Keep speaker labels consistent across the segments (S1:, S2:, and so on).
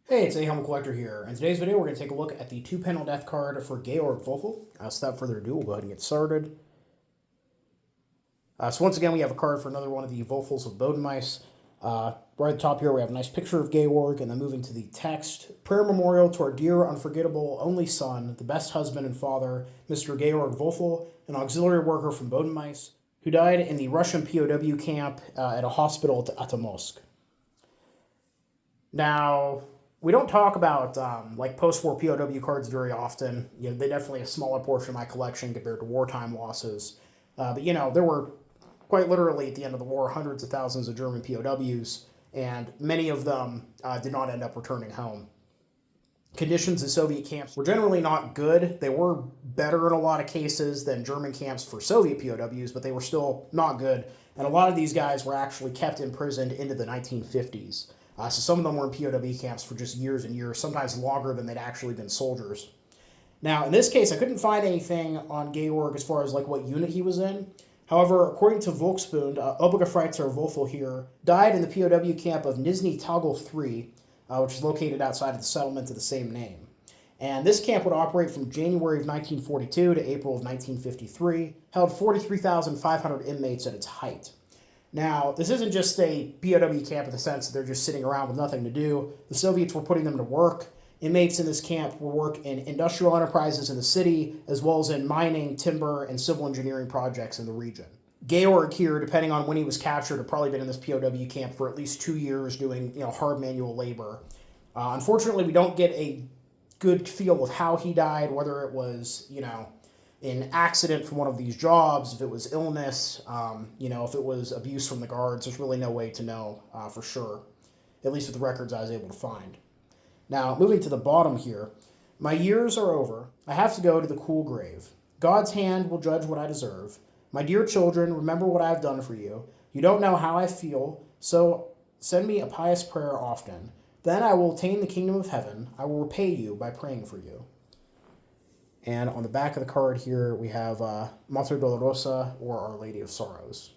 S1: Hey, it's a Helmet Collector here. In today's video, we're going to take a look at the two-panel death card for Georg Wolfl. So without further ado, we'll go ahead and get started. So once again, we have a card for another one of the Wolfls of Bodenmice. Right at the top here, we have a nice picture of Georg, and then moving to the text. Prayer memorial to our dear, unforgettable, only son, the best husband and father, Mr. Georg Wolfl, an auxiliary worker from Bodenmice, who died in the Russian POW camp at a hospital at Atomosk. Now, we don't talk about like post-war POW cards very often. You know, they're definitely a smaller portion of my collection compared to wartime losses. But you know, there were quite literally at the end of the war hundreds of thousands of German POWs, and many of them did not end up returning home. Conditions in Soviet camps were generally not good. They were better in a lot of cases than German camps for Soviet POWs, but they were still not good. And a lot of these guys were actually kept imprisoned into the 1950s. So some of them were in POW camps for just years and years, sometimes longer than they'd actually been soldiers. Now, in this case, I couldn't find anything on Georg as far as like what unit he was in. However, according to Volksbund, Obergefreiter Wolfl here died in the POW camp of Nizhny Tagil III, which is located outside of the settlement of the same name. And this camp would operate from January of 1942 to April of 1953, held 43,500 inmates at its height. Now, this isn't just a POW camp in the sense that they're just sitting around with nothing to do. The Soviets were putting them to work. Inmates in this camp will work in industrial enterprises in the city, as well as in mining, timber, and civil engineering projects in the region. Georg here, depending on when he was captured, had probably been in this POW camp for at least 2 years doing hard manual labor. Unfortunately, we don't get a good feel of how he died, whether it was, an accident from one of these jobs, if it was illness, if it was abuse from the guards. There's really no way to know for sure, at least with the records I was able to find. Now, moving to the bottom here, my years are over. I have to go to the cool grave. God's hand will judge what I deserve. My dear children, remember what I have done for you. You don't know how I feel, so send me a pious prayer often. Then I will attain the kingdom of heaven. I will repay you by praying for you. And on the back of the card here, we have Mater Dolorosa, or Our Lady of Sorrows.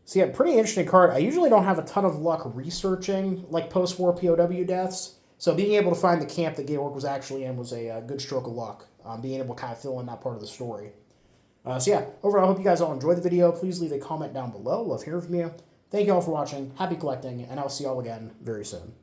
S1: So yeah, pretty interesting card. I usually don't have a ton of luck researching like post-war POW deaths. So being able to find the camp that Georg was actually in was a good stroke of luck. Being able to kind of fill in that part of the story. So yeah, overall, I hope you guys all enjoyed the video. Please leave a comment down below. Love hearing from you. Thank you all for watching. Happy collecting, and I'll see you all again very soon.